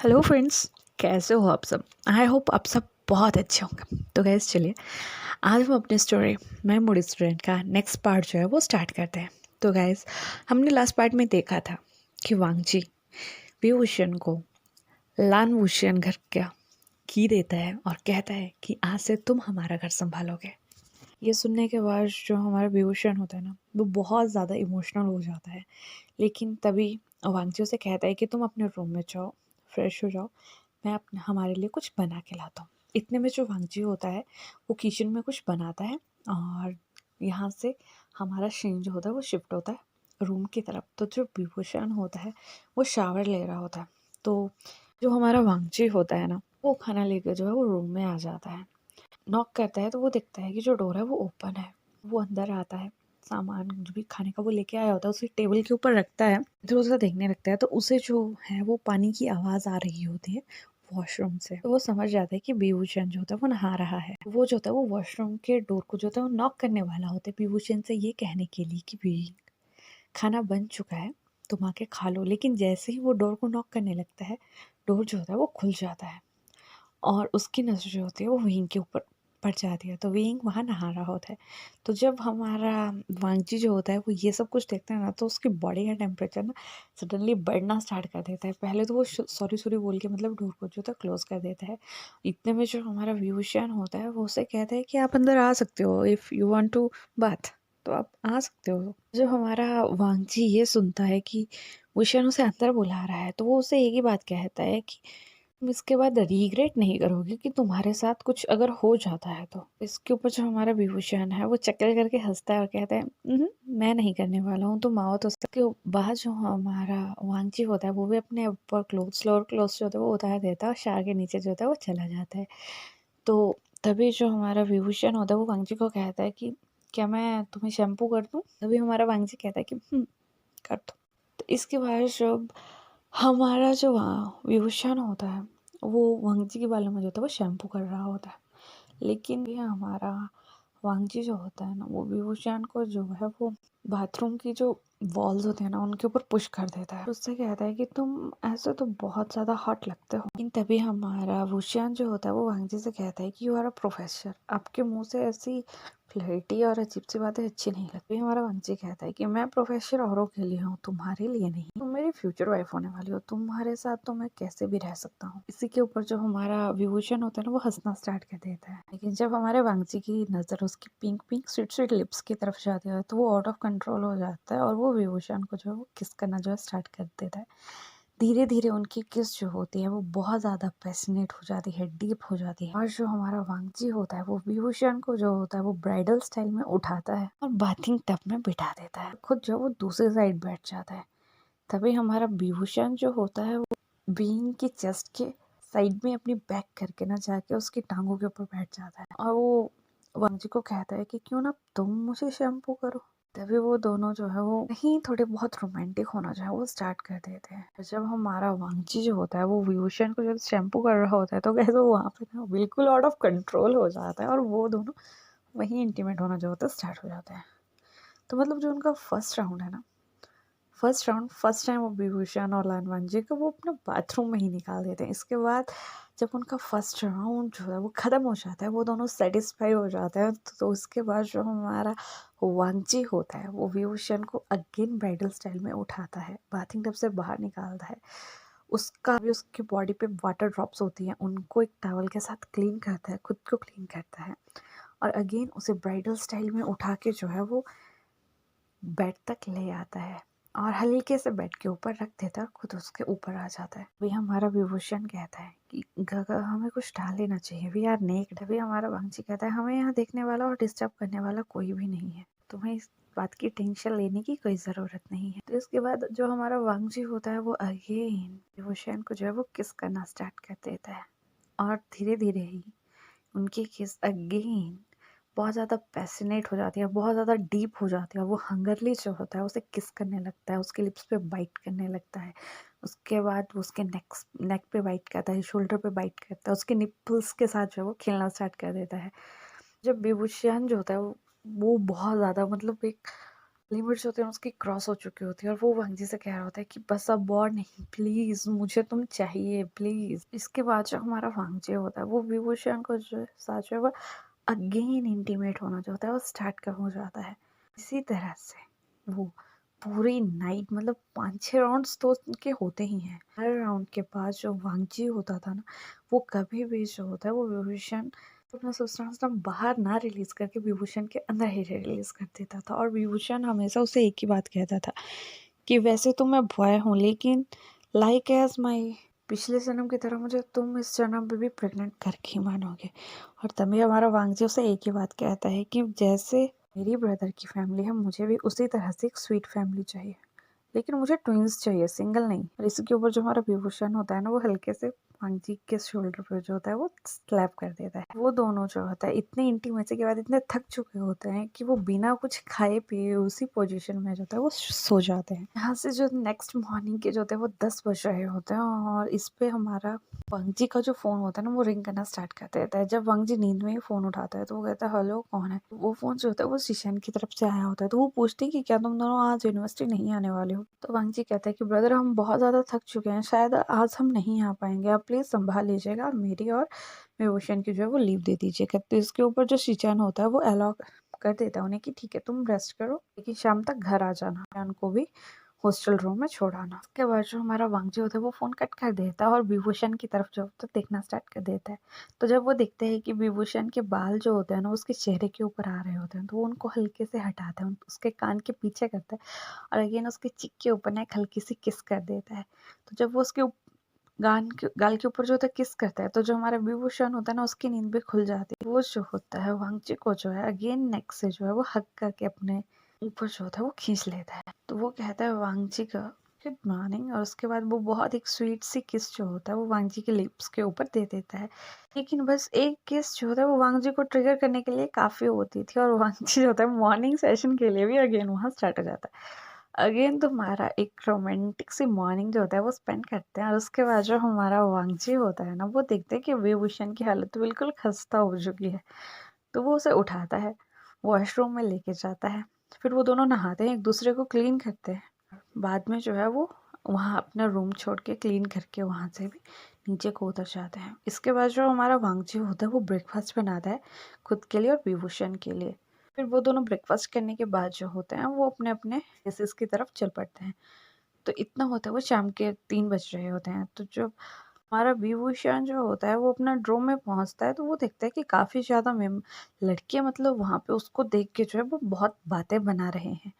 Hello friends, कैसे हो आप सब। आई होप आप सब बहुत अच्छे होंगे। तो गैस चलिए, आज हम अपनी स्टोरी मैं मूडी स्टूडेंट का नेक्स्ट पार्ट जो है वो स्टार्ट करते हैं। तो गैस, हमने लास्ट पार्ट में देखा था कि वांगजी विभूषण को लान वुशियन घर क्या की देता है और कहता है कि आज से तुम हमारा घर संभालोगे। ये सुनने के बाद जो हमारा विभूषण होता है ना, वो बहुत ज़्यादा इमोशनल हो जाता है। लेकिन तभी वांगजी उसे कहता है कि तुम अपने रूम में जाओ, फ्रेश हो जाओ, मैं अपने हमारे लिए कुछ बना के लाता हूँ। इतने में जो वांगजी होता है वो किचन में कुछ बनाता है और यहाँ से हमारा सीन जो होता है वो शिफ्ट होता है रूम की तरफ। तो जो विभूषण होता है वो शावर ले रहा होता है। तो जो हमारा वांगजी होता है ना, वो खाना लेकर जो है वो रूम में आ जाता है। नॉक करता है तो वो देखता है कि जो डोर है वो ओपन है। वो अंदर आता है, सामान जो भी खाने का वो लेके आया होता है उसे टेबल के ऊपर रखता है। इधर उधर देखने लगता है तो उसे जो है वो पानी की आवाज़ आ रही होती है वॉशरूम से। तो वो समझ जाता है कि विभूषण जो होता है वो नहा रहा है। वो जो होता है वो वॉशरूम के डोर को जो होता है वो नॉक करने वाला होता है विभूषण से ये कहने के लिए कि भी खाना बन चुका है, तुम आके खा लो। लेकिन जैसे ही वो डोर को नॉक करने लगता है, डोर जो होता है वो खुल जाता है और उसकी नज़र जो होती है वो विंग के ऊपर पड़ जाती है। तो विंग वहाँ नहा रहा होता है। तो जब हमारा वांगजी जो होता है वो ये सब कुछ देखता है ना, तो उसकी बॉडी का टेम्परेचर ना सडनली बढ़ना स्टार्ट कर देता है। पहले तो वो सॉरी सॉरी बोल के मतलब डोर को जो होता है क्लोज कर देता है। इतने में जो हमारा विभूषण होता है वो उसे कहता है कि आप अंदर आ सकते हो, if you want to bath तो आप आ सकते हो। जब हमारा वांगजी ये सुनता है कि भूषण उसे अंदर बुला रहा है, तो वो उसे एक ही बात कहता है कि तुम इसके बाद रिग्रेट नहीं करोगे कि तुम्हारे साथ कुछ अगर हो जाता है तो। इसके ऊपर जो हमारा विभूषण है वो चक्कर करके हंसता है और कहता है मैं नहीं करने वाला हूँ, तुम आओ तो। उसके बाद जो हमारा वांगजी होता है वो भी अपने ऊपर क्लोथ्स लोअर क्लोथ्स जो होता है वो उतार देता है और शार के नीचे जो होता है वो चला जाता है। तो तभी जो हमारा विभूषण होता है वो वांगजी को कहता है कि क्या मैं तुम्हें शैम्पू कर दूँ। तभी हमारा वांगजी कहता है कि कर दो। तो इसके बाद जब हमारा जो विभूषण होता है वो वांगजी के बालों में जो होता है वो शैम्पू कर रहा होता है। लेकिन ये हमारा वांगजी जो होता है ना, वो विभूषण को जो है वो बाथरूम की जो वॉल्स होते हैं ना उनके ऊपर पुश कर देता है। उससे कहता है कि तुम ऐसे तो बहुत ज़्यादा हॉट लगते हो। लेकिन तभी हमारा भूषण जो होता है वो वांगजी से कहता है कि यू आर अ प्रोफेसर, आपके मुंह से ऐसी फ्लर्टी और अजीब सी बातें अच्छी नहीं लगती। हमारा वांगजी कहता है कि मैं प्रोफेसर औरों के लिए हूँ, तुम्हारे लिए नहीं। तुम मेरी फ्यूचर वाइफ होने वाली हो, तुम्हारे साथ तो मैं कैसे भी रह सकता हूँ। इसी के ऊपर जो हमारा विभूषण होता है ना वो हंसना स्टार्ट कर देता है। लेकिन जब हमारे वांगजी की नज़र उसकी pink pink sweet sweet lips की तरफ जाती है तो वो आउट ऑफ कंट्रोल हो जाता है और वो विभूषण को जो है वो किस करना जो है स्टार्ट कर देता है। धीरे धीरे उनकी किस जो होती है वो बहुत ज़्यादा पैशनेट हो जाती है, डीप हो जाती है। और जो हमारा वांगजी होता है वो विभूषण को जो होता है वो ब्राइडल स्टाइल में उठाता है और बाथिंग टब में बिठा देता है। खुद जो वो दूसरी साइड बैठ जाता है। तभी हमारा विभूषण जो होता है वो बीइंग की चेस्ट के साइड में अपनी बैक करके ना जाके उसकी टांगों के ऊपर बैठ जाता है और वो वांगजी को कहता है कि क्यों ना तुम मुझे शैम्पू करो। तभी वो दोनों जो है वो नहीं थोड़े बहुत रोमांटिक होना जो है वो स्टार्ट कर देते हैं। जब हमारा वांगजी जो होता है वो विभूषण को जब शैम्पू कर रहा होता है तो कैसे वो वहाँ पे ना बिल्कुल आउट ऑफ कंट्रोल हो जाता है और वो दोनों वहीं इंटीमेट होना जो होता है स्टार्ट हो जाता है। तो मतलब जो उनका फर्स्ट राउंड है ना, फर्स्ट टाइम वो विभूषण और लानवांजी को वो अपना बाथरूम में ही निकाल देते हैं। इसके बाद जब उनका फर्स्ट राउंड जो है वो ख़त्म हो जाता है, वो दोनों सेटिस्फाई हो जाते हैं। तो उसके बाद जो हमारा वांगजी होता है वो विभूषण को अगेन ब्राइडल स्टाइल में उठाता है, बाथिंग टब से बाहर निकालता है। उसका भी उसकी बॉडी पे वाटर ड्रॉप्स होती हैं, उनको एक टॉवल के साथ क्लीन करता है, खुद को क्लीन करता है और अगेन उसे ब्राइडल स्टाइल में उठा के जो है वो बेड तक ले आता है और हल्के से बेड के ऊपर रख देता है और खुद उसके ऊपर आ जाता है। भी हमारा विभूषण कहता है कि गगा हमें कुछ डाल लेना चाहिए, वी आर नेक्ड। अभी हमारा वांगजी कहता है हमें यहाँ देखने वाला और डिस्टर्ब करने वाला कोई भी नहीं है, तुम्हें इस बात की टेंशन लेने की कोई ज़रूरत नहीं है। तो इसके बाद जो हमारा वांगजी होता है वो अगेन विभूषण को जो है वो किस करना स्टार्ट कर देता है और धीरे धीरे ही उनकी किस अगेन बहुत ज़्यादा पैसिनेट हो जाती है, बहुत ज़्यादा डीप हो जाती है और वो हंगरली जो होता है उसे किस करने लगता है, उसके लिप्स पे बाइट करने लगता है। उसके बाद वो उसके नेक पे बाइट करता है, शोल्डर पे बाइट करता है, उसके निप्पल्स के साथ जो है वो खेलना स्टार्ट कर देता है। जब विभूषण जो होता है वो बहुत ज़्यादा मतलब एक लिमिट्स होते हैं उसकी क्रॉस हो चुकी होती है और वो वांगजी से कह रहा होता है कि बस अब और नहीं, प्लीज मुझे तुम चाहिए प्लीज। इसके बाद जो हमारा वांगजी होता है वो विभूषण को जो साथ जो है वो अगेन इंटीमेट होना जो होता है वो स्टार्ट कर हो जाता है। इसी तरह से वो पूरी नाइट मतलब 5-6 राउंड्स तो उनके होते ही हैं। हर राउंड के बाद जो वांगजी होता था ना वो कभी भी जो होता है वो विभूषण अपना सस्त्रास्त्र बाहर ना रिलीज करके विभूषण के अंदर ही रिलीज कर देता था। और विभूषण हमेशा उसे एक ही बात कहता था कि वैसे तो मैं बॉय हूँ लेकिन लाइक एज माई पिछले जन्म की तरह मुझे तुम इस जन्म में भी प्रेग्नेंट करके ही मानोगे। और तभी हमारा वांगजी उसे एक ही बात कहता है कि जैसे मेरी ब्रदर की फैमिली है मुझे भी उसी तरह से एक स्वीट फैमिली चाहिए, लेकिन मुझे ट्विंस चाहिए, सिंगल नहीं। और इसके ऊपर जो हमारा विभूषण होता है ना वो हल्के से वांगजी के शोल्डर पे जो होता है वो स्लैप कर देता है। वो दोनों जो होता है इतनी इंटीमेसी के बाद इतने थक चुके होते हैं कि वो बिना कुछ खाए पिए उसी पोजीशन में जो होता है वो सो जाते हैं। यहाँ से जो नेक्स्ट मॉर्निंग के जो होते हैं वो 10 बज रहे होते हैं और इस पे हमारा वांगजी का जो फोन होता है ना वो रिंग करना स्टार्ट कर देता है। जब वांगजी नींद में ही फोन उठाता है तो वो कहता है हेलो कौन है। वो फोन जो होता है वो शीशन की तरफ से आया होता है। तो वो पूछती है कि क्या तुम दोनों आज यूनिवर्सिटी नहीं आने वाले हो। तो वांगजी कहता है कि ब्रदर हम बहुत ज्यादा थक चुके हैं, शायद आज हम नहीं आ पाएंगे, आप प्लीज संभाल लीजिएगा और मेरी और विभूषण की जो है वो लीव दे दीजिएगा। तो इसके ऊपर जो शिचान होता है वो अलाउ कर देता है उन्हें कि ठीक है तुम रेस्ट करो लेकिन शाम तक घर आ जाना, उनको भी हॉस्टल रूम में छोड़ाना। उसके बाद जो हमारा वांगजी होता है वो फोन कट कर देता है और विभूषण की तरफ जो होता है देखना स्टार्ट कर देता है। तो जब वो देखते हैं कि विभूषण के बाल जो होते हैं ना उसके चेहरे के ऊपर आ रहे होते हैं तो वो उनको हल्के से हटाता है, उसके कान के पीछे करता है और अगेन उसके चिक के ऊपर ना एक हल्की सी किस कर देता है। तो जब वो उसके गाल के ऊपर जो होता है किस करता है तो जो हमारा विभूषण होता है ना उसकी नींद भी खुल जाती है। वो जो होता है वांगची को जो है अगेन नेक से जो है वो हक करके अपने ऊपर जो होता है वो खींच लेता है। तो वो कहता है वांगची का गुड मॉर्निंग और उसके बाद वो बहुत एक स्वीट सी किस जो होता है वो वांगजी के लिप्स के ऊपर दे देता है। लेकिन बस एक किस जो होता है वो वांगजी को ट्रिगर करने के लिए काफी होती थी और वांगजी जो होता है मॉर्निंग सेशन के लिए भी अगेन वहां स्टार्ट हो जाता है। अगेन तो हमारा एक रोमांटिक सी मॉर्निंग जो होता है वो स्पेंड करते हैं और उसके बाद जो हमारा वांगजी होता है ना वो देखते हैं कि विभूषण की हालत तो बिल्कुल खस्ता हो चुकी है। तो वो उसे उठाता है, वॉशरूम में लेके जाता है, फिर वो दोनों नहाते हैं, एक दूसरे को क्लीन करते हैं। बाद में जो है वो वहाँ अपना रूम छोड़ के क्लीन करके वहाँ से भी नीचे को उतर जाते हैं। इसके बाद जो हमारा वांगजी होता है वो ब्रेकफास्ट बनाता है खुद के लिए और विभूषण के लिए। फिर वो दोनों ब्रेकफास्ट करने के बाद जो होते हैं वो अपने अपने प्लेसेस की तरफ चल पड़ते हैं। तो इतना होता है वो शाम के 3 बज रहे होते हैं। तो जब हमारा विभूषण जो होता है वो अपना ड्रोन में पहुंचता है तो वो देखता है कि काफी ज्यादा लड़कियां मतलब वहां पे उसको देख के जो है वो बहुत बातें बना रहे हैं।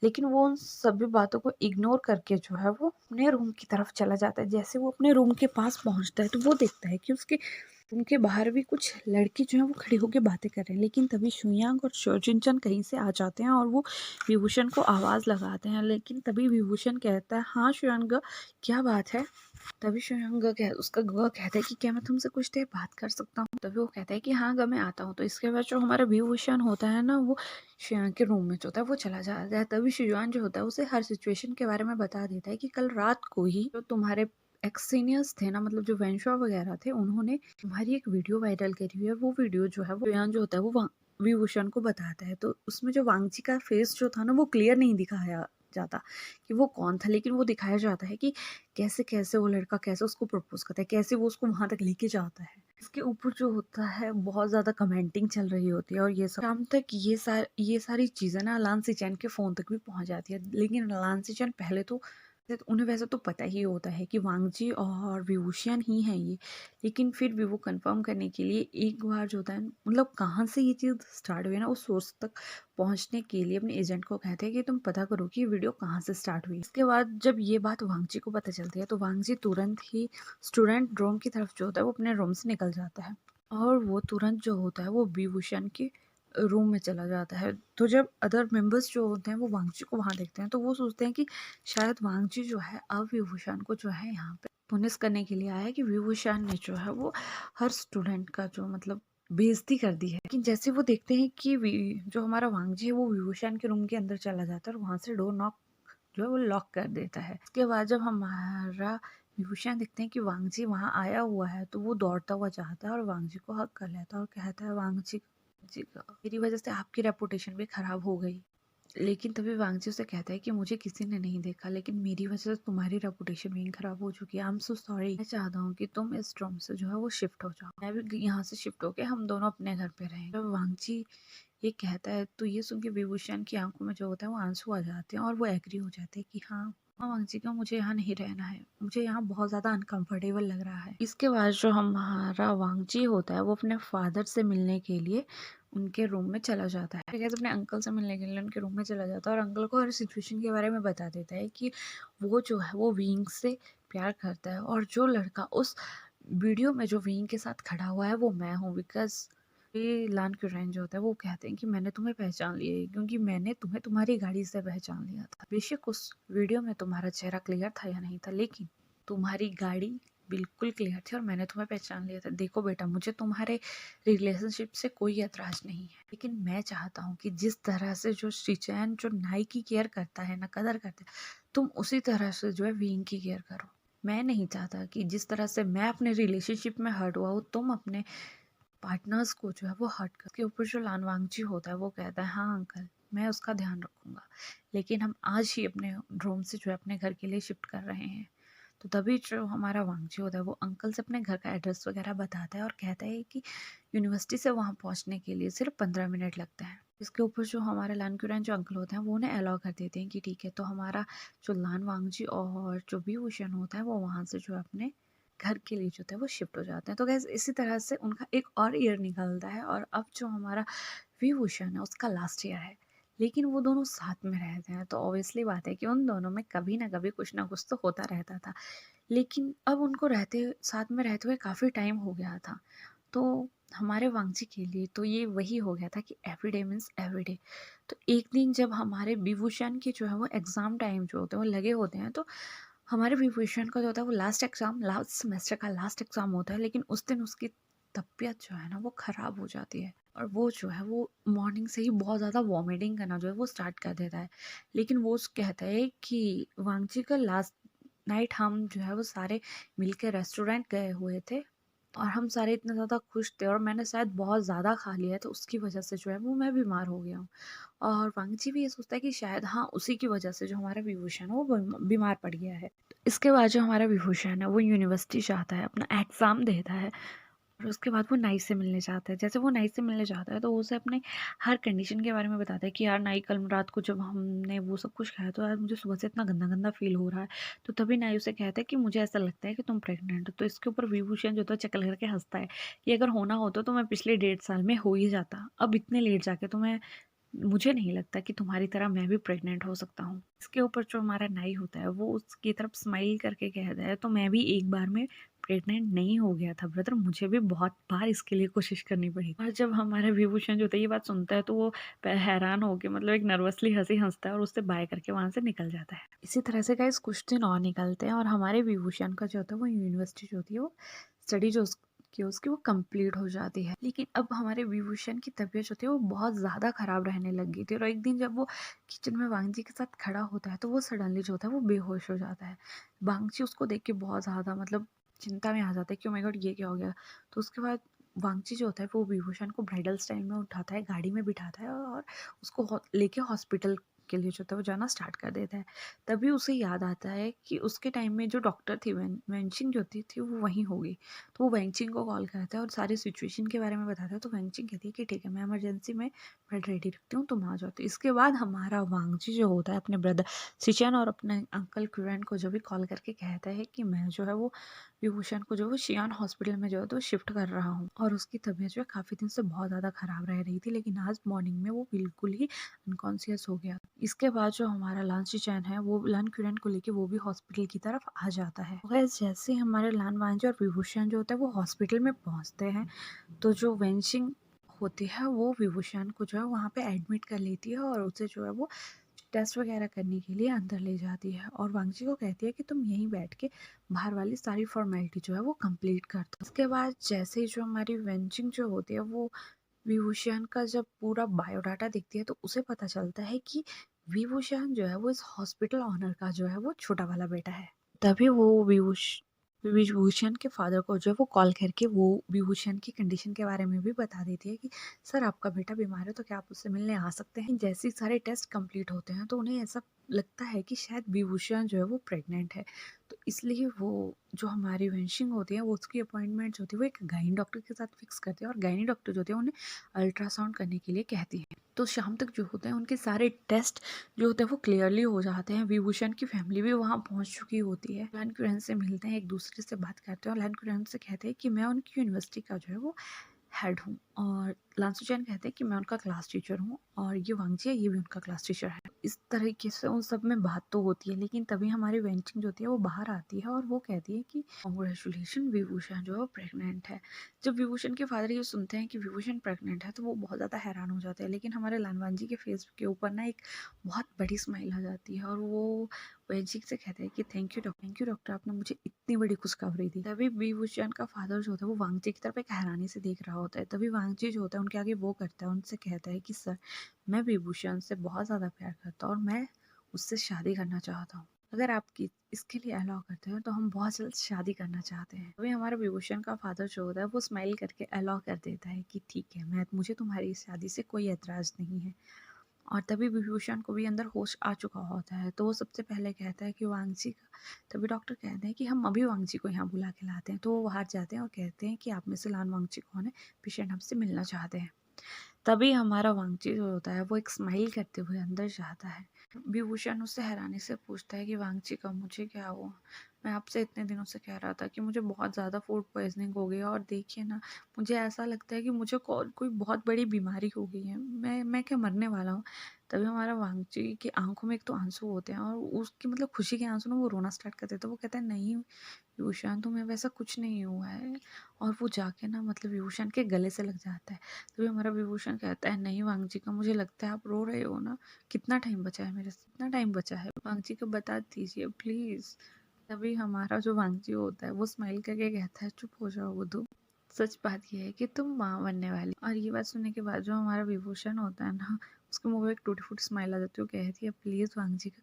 लेकिन वो उन सभी बातों को इग्नोर करके जो है वो अपने रूम की तरफ चला जाता है। जैसे वो अपने रूम के पास पहुंचता है तो वो देखता है कि उसके उनके बाहर भी कुछ लड़के जो हैं वो खड़े होकर बातें कर रहे हैं। लेकिन तभी शुयांग और शोचिंचन कहीं से आ जाते हैं और वो विभूषण को आवाज लगाते हैं। लेकिन तभी विभूषण कहता है हाँ शुयांग क्या बात है। तभी शुयांग उसका गुआ कहता है कि क्या मैं तुमसे कुछ देर बात कर सकता हूँ। तभी वो कहता है कि हाँ गा मैं आता हूँ। तो इसके बाद जो हमारा विभूषण होता है ना वो शुयांग के रूम में जो होता है वो चला जाता है। तभी शुयांग जो होता है उसे हर सिचुएशन के बारे में बता देता है कि कल रात को ही जो तुम्हारे एक्स सीनियर्स थे ना मतलब जो वेंशुआ वगैरह थे उन्होंने तुम्हारी एक वीडियो वायरल करी हुई है। वो वीडियो जो है वो शुयांग जो होता है वो विभूषण को बताता है। तो उसमें जो वांगजी का फेस जो था ना वो क्लियर नहीं दिखाया जाता कि वो कौन था, लेकिन वो दिखाया जाता है कि कैसे कैसे वो लड़का कैसे उसको प्रपोज करता है, कैसे वो उसको वहां तक लेके जाता है। इसके ऊपर जो होता है बहुत ज्यादा कमेंटिंग चल रही होती है और ये सब शाम तक ये सारी चीजें ना अलान सिचैन के फोन तक भी पहुंच जाती है। लेकिन अलान सिचैन पहले तो उन्हें वैसे तो पता ही होता है कि वांगजी और विभूषण ही है ये, लेकिन फिर भी वो कंफर्म करने के लिए एक बार जो होता है मतलब कहाँ से ये चीज़ स्टार्ट हुई ना उस सोर्स तक पहुंचने के लिए अपने एजेंट को कहते हैं कि तुम पता करो कि ये वीडियो कहाँ से स्टार्ट हुई। इसके बाद जब ये बात वांगजी को पता चलती है तो वांगजी तुरंत ही स्टूडेंट रूम की तरफ जो होता है वो अपने रूम से निकल जाता है और वो तुरंत जो होता है वो विभूषण के रूम में चला जाता है। तो जब अदर मेंबर्स जो होते हैं वो वांगजी को वहां देखते हैं तो वो सोचते हैं कि शायद वांगजी जो है अब विभूषण को जो है यहाँ पे पुनिश करने के लिए आया है कि विभूषण ने जो है वो हर स्टूडेंट का जो मतलब बेइज्जती कर दी है। लेकिन जैसे वो देखते हैं कि जो हमारा वांगजी है वो विभूषण के रूम के अंदर चला जाता है और वहां से डोर नॉक जो है वो लॉक कर देता है। उसके बाद जब हमारा विभूषण देखते हैं कि वांगजी वहां आया हुआ है तो वो दौड़ता हुआ जाता है और वांगजी को हक कर लेता है और कहता है वांगजी जी मेरी वजह से आपकी रेपुटेशन भी खराब हो गई। लेकिन तभी वांगजी उसे कहता है कि मुझे किसी ने नहीं देखा, लेकिन मेरी वजह से तुम्हारी रेपुटेशन भी खराब हो चुकी है। I am so sorry. मैं चाहता हूँ कि तुम इस ड्रॉम से जो है वो शिफ्ट हो जाओ, मैं भी यहाँ से शिफ्ट होके हम दोनों अपने घर पे रहेंगे। जब वांगजी ये कहता है तो ये सुन के विभूषण की आंखों में जो होता है वो आंसू आ जाते हैं और वो एग्री हो जाते हैं कि हाँ वांगजी का मुझे यहाँ नहीं रहना है, मुझे यहाँ बहुत ज्यादा अनकंफर्टेबल लग रहा है। इसके बाद जो हमारा वांगजी होता है वो अपने फादर से मिलने के लिए उनके रूम में चला जाता है। गैस अपने अंकल से मिलने के लिए उनके रूम में चला जाता है और अंकल को हर सिचुएशन के बारे में बता देता है कि वो जो है वो विंग से प्यार करता है और जो लड़का उस वीडियो में जो विंग के साथ खड़ा हुआ है वो मैं हूँ। बिकॉज ये लान क्यूरेन जो होता है वो कहते हैं कि मैंने तुम्हें पहचान लिया है क्योंकि मैंने तुम्हें तुम्हारी गाड़ी से पहचान लिया था। बेशक उस वीडियो में तुम्हारा चेहरा क्लियर था या नहीं था, लेकिन तुम्हारी गाड़ी बिल्कुल क्लियर थी और मैंने तुम्हें पहचान लिया था। देखो बेटा, मुझे तुम्हारे रिलेशनशिप से कोई एतराज नहीं है, लेकिन मैं चाहता हूँ कि जिस तरह से जो शिचैन जो नाई की केयर करता है ना, कदर करता है, तुम उसी तरह से जो है विंग की केयर करो। मैं नहीं चाहता कि जिस तरह से मैं अपने रिलेशनशिप में हर्ट हुआ हूँ तुम अपने पार्टनर्स को जो है वो हर्ट कर। उसके ऊपर जो लान वांगजी होता है वो कहता है हाँ अंकल, मैं उसका ध्यान रखूंगा, लेकिन हम आज ही अपने ड्रोन से जो है अपने घर के लिए शिफ्ट कर रहे हैं। तो तभी जो हमारा वांगजी होता है वो अंकल से अपने घर का एड्रेस वगैरह बताता है और कहता है कि यूनिवर्सिटी से वहाँ पहुँचने के लिए सिर्फ 15 मिनट लगता है। इसके ऊपर जो हमारे लान क्यूरैन जो अंकल होते हैं वो उन्हें अलाउ कर देते हैं कि ठीक है। तो हमारा जो लान वांगजी और जो भी भूषण होता है वो वहाँ से जो अपने घर के लिए जो होता है वो शिफ्ट हो जाते हैं। तो गैस इसी तरह से उनका एक और ईयर निकलता है और अब जो हमारा विभूषण है उसका लास्ट ईयर है, लेकिन वो दोनों साथ में रहते हैं। तो ऑब्वियसली बात है कि उन दोनों में कभी ना कभी कुछ ना कुछ तो होता रहता था, लेकिन अब उनको साथ में रहते हुए काफ़ी टाइम हो गया था। तो हमारे वांगजी के लिए तो ये वही हो गया था कि एवरीडे मीन्स एवरीडे। तो एक दिन जब हमारे विभूषण के जो है वो एग्ज़ाम टाइम जो होते हैं वो लगे होते हैं, तो हमारे विभूषण का जो होता है वो लास्ट सेमेस्टर का लास्ट एग्ज़ाम होता है, लेकिन उस दिन उसकी तबीयत जो है ना वो ख़राब हो जाती है और वो जो है वो मॉर्निंग से ही बहुत ज़्यादा वॉमिटिंग करना जो है वो स्टार्ट कर देता है। लेकिन वो कहता है कि वांगजी का लास्ट नाइट हम जो है वो सारे मिलके रेस्टोरेंट गए हुए थे और हम सारे इतने ज़्यादा खुश थे और मैंने शायद बहुत ज़्यादा खा लिया है, तो उसकी वजह से जो है वो मैं बीमार हो गया हूँ। और वांगजी भी ये सोचता है कि शायद हाँ उसी की वजह से जो हमारा विभूषण है वो बीमार पड़ गया है। इसके बाद जो हमारा विभूषण है वो यूनिवर्सिटी जाता है, अपना एग्ज़ाम देता है और उसके बाद वो नाई से मिलने जाता है। जैसे वो नाई से मिलने जाता है तो वो उसे अपने हर कंडीशन के बारे में बताता है कि यार नाई, कल रात को जब हमने वो सब कुछ खाया तो यार मुझे सुबह से इतना गंदा गंदा फील हो रहा है। तो तभी नाई उसे कहता है कि मुझे ऐसा लगता है कि तुम प्रेग्नेंट हो। तो इसके ऊपर विभूषण जो था चकल करके हंसता है कि अगर होना होता तो मैं पिछले 1.5 साल में हो ही जाता, अब इतने लेट जाके तो मुझे नहीं लगता कि तुम्हारी तरह मैं भी प्रेग्नेंट हो सकता हूँ। इसके ऊपर जो हमारा नाई होता है वो उसकी तरफ स्माइल करके कहता है तो मैं भी एक बार में प्रेग्नेंट नहीं हो गया था ब्रदर, मुझे भी बहुत बार इसके लिए कोशिश करनी पड़ी। और जब हमारा विभूषण जो था ये बात सुनता है तो वो हैरान होकर मतलब एक नर्वसली हंसी हंसता है और उससे बाय करके वहां से निकल जाता है। इसी तरह से गाइस कुछ दिन और निकलते हैं और हमारे विभूषण का जो होता है वो यूनिवर्सिटी जो होती है वो स्टडी जो कि उसकी वो कंप्लीट हो जाती है। लेकिन अब हमारे विभूषण की तबीयत जो थी वो बहुत ज़्यादा ख़राब रहने लग गई थी और एक दिन जब वो किचन में वांगजी के साथ खड़ा होता है तो वो सडनली जो होता है वो बेहोश हो जाता है। वांगजी उसको देख के बहुत ज़्यादा मतलब चिंता में आ जाता है कि ओ माय गॉड ये क्या हो गया। तो उसके बाद वांगजी जो होता है वो विभूषण को ब्राइडल स्टाइल में उठाता है, गाड़ी में बिठाता है और उसको लेके हॉस्पिटल के लिए जो होता है वो जाना स्टार्ट कर देता है। तभी उसे याद आता है कि उसके टाइम में जो डॉक्टर थी वेंचिंग जो थी वो वहीं होगी। तो वो वेंचिंग को कॉल करता है और सारी सिचुएशन के बारे में बताता है। तो वेंचिंग कहती है कि ठीक है मैं इमरजेंसी में बेड रेडी रखती हूँ, तुम आ जाओ। तो इसके बाद हमारा वांगजी जो होता है अपने ब्रदर सिचन और अपने अंकल क्यूरैन को जो भी कॉल करके कहता है कि मैं जो है वो विभूषण को जो है शियान हॉस्पिटल में जो है तो शिफ्ट कर रहा हूँ। और उसकी तबीयत जो है काफ़ी दिन से बहुत ज़्यादा ख़राब रह रही थी, लेकिन आज मॉर्निंग में वो बिल्कुल ही अनकॉन्शियस हो गया। इसके बाद जो हमारा लान शिचैन है वो लान क्यूरैन को लेके वो भी हॉस्पिटल की तरफ आ जाता है। गैस जैसे हमारे लान वांजी और विभूषण जो होता है वो हॉस्पिटल में पहुंचते हैं तो जो वेंशिंग होती है वो विभूषण को जो है वहाँ पे एडमिट कर लेती है और उसे जो है वो टेस्ट वगैरह करने के लिए अंदर ले जाती है और वांगजी को कहती है कि तुम यहीं बैठ के बाहर वाली सारी फॉर्मेलिटी जो है वो कंप्लीट कर दो। उसके बाद जैसे ही जो हमारी वेंचिंग जो होती है वो विभूषण का जब पूरा बायोडाटा देखती है तो उसे पता चलता है कि विभूषण जो है वो इस हॉस्पिटल ऑनर का जो है वो छोटा वाला बेटा है। तभी वो विभूषण के फादर को जो है वो कॉल करके वो विभूषण की कंडीशन के बारे में भी बता देती है कि सर आपका बेटा बीमार है तो क्या आप उससे मिलने आ सकते हैं। जैसे ही सारे टेस्ट कंप्लीट होते हैं तो उन्हें ऐसा लगता है कि शायद विभूषण जो है वो प्रेग्नेंट है। तो इसलिए वो जो हमारी वेंशिंग होती है वो उसकी अपॉइंटमेंट जो होती है वो एक गायनी डॉक्टर के साथ फिक्स करती है और गायनी डॉक्टर जो होते हैं उन्हें अल्ट्रासाउंड करने के लिए कहती है। तो शाम तक जो होते हैं उनके सारे टेस्ट जो होते हैं वो क्लियरली हो जाते हैं। विभूषण की फैमिली भी वहाँ पहुँच चुकी होती है। लैन कुरैन से मिलते हैं, एक दूसरे से बात करते हैं और लैन कुरैन से कहते हैं कि मैं उनकी यूनिवर्सिटी का जो है वो हेड हूँ और लांसुचैन कहते हैं कि मैं उनका क्लास टीचर हूँ और ये वांगजी है ये भी उनका क्लास टीचर है। इस तरीके से उन सब में बात तो होती है लेकिन तभी हमारी वेंचिंग जो होती है वो बाहर आती है और वो कहती है कि कॉन्ग्रेचुलेशन विभूषण जो है प्रेग्नेंट है। जब विभूषण के फादर ये सुनते हैं कि विभूषण प्रेग्नेंट है तो वो बहुत ज़्यादा हैरान हो जाते हैं लेकिन हमारे लानवांजी के फेस के ऊपर ना एक बहुत बड़ी स्माइल आ जाती है और वो वेंचिंग से कहते हैं कि थैंक यू डॉक्टर आपने मुझे इतनी बड़ी खुशखबरी दी। तभी विभूषण का फादर जो होता है वो वांगजी की तरफ एक हैरानी से देख रहा होता है। तभी वांगजी जो होता है उनके आगे वो करता है, उनसे कहता है कि सर मैं विभूषण से बहुत ज़्यादा प्यार करता हूँ और मैं उससे शादी करना चाहता हूँ। अगर आपकी इसके लिए अलाउ करते हो तो हम बहुत जल्द शादी करना चाहते हैं। तभी हमारा विभूषण का फादर जो होता है वो स्माइल करके अलाउ कर देता है कि ठीक है मुझे तुम्हारी इस शादी से कोई एतराज़ नहीं है। और तभी विभूषण को भी अंदर होश आ चुका होता है तो वो सबसे पहले कहता है कि वांगजी का। तभी डॉक्टर कहते हैं कि हम अभी वांगजी को यहाँ बुला के लाते हैं। तो वो बाहर जाते हैं और कहते हैं कि आप में से लान वांगजी कौन है, पेशेंट हमसे मिलना चाहते हैं। तभी हमारा वांगची जो होता है वो एक स्माइल करते हुए अंदर जाता है। विभूषण उससे हैरानी से पूछता है कि वांगची का मुझे क्या हुआ, मैं आपसे इतने दिनों से कह रहा था कि मुझे बहुत ज़्यादा फूड पॉइजनिंग हो गई है और देखिए ना मुझे ऐसा लगता है कि मुझे कोई बहुत बड़ी बीमारी हो गई है, मैं क्या मरने वाला हूँ। तभी हमारा वांगची की आंखों में एक तो आंसू होते हैं और उसकी मतलब खुशी के आंसू ना वो रोना स्टार्ट कर देता है। वो कहता है नहीं विभूषण तुम्हें वैसा कुछ नहीं हुआ है और वो जाके ना मतलब विभूषण के गले से लग जाता है। तभी हमारा विभूषण कहता है नहीं वांगजी का मुझे लगता है आप रो रहे हो ना, कितना टाइम बचा है मेरे से, कितना टाइम बचा है वांगजी का बता दीजिए प्लीज़। तभी हमारा जो वांगजी होता है वो स्माइल करके कहता है चुप हो जाओ बुद्धू, सच बात ये है कि तुम माँ बनने वाली। और ये बात सुनने के बाद जो हमारा विभूषण होता है ना उसके मुंह में एक टूटी फूटी स्माइल आ जाती है। वो कहती है प्लीज़ वांगजी का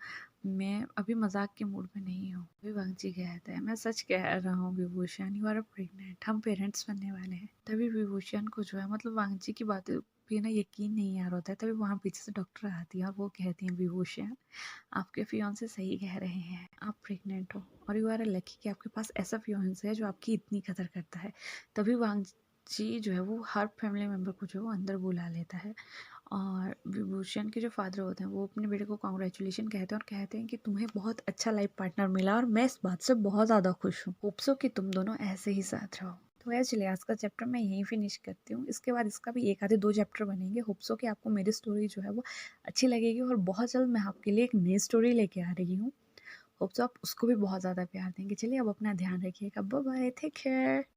मैं अभी मजाक के मूड में नहीं हूँ। अभी वांगजी कहता है मैं सच कह रहा हूँ विभूषण यू आर प्रेग्नेंट, हम पेरेंट्स बनने वाले हैं। तभी विभूषण को जो है मतलब वांगजी की बातें पे ना यकीन नहीं आ रहा होता है। तभी वहाँ पीछे से डॉक्टर आती है और वो कहती हैं विभूषण आपके फियांसे सही कह रहे हैं, आप प्रेग्नेंट हो और यू आर लकी कि आपके पास ऐसा फियांसे है जो आपकी इतनी कदर करता है। तभी वांगजी जो है वो हर फैमिली मेम्बर को जो है वो अंदर बुला लेता है और विभूषण के जो फादर होते हैं वो अपने बेटे को कॉन्ग्रेचुलेशन कहते हैं और कहते हैं कि तुम्हें बहुत अच्छा लाइफ पार्टनर मिला और मैं इस बात से बहुत ज़्यादा खुश हूँ। होप सो कि तुम दोनों ऐसे ही साथ रहो। तो यार चलिए आज का चैप्टर मैं यहीं फिनिश करती हूँ। इसके बाद इसका भी एक आधे दो चैप्टर बनेंगे। होप सो कि आपको मेरी स्टोरी जो है वो अच्छी लगेगी और बहुत जल्द मैं आपके लिए एक नई स्टोरी लेके आ रही हूँ। होप सो आप उसको भी बहुत ज़्यादा प्यार देंगे। चलिए अब अपना ध्यान रखिएगा। Bye bye, take care.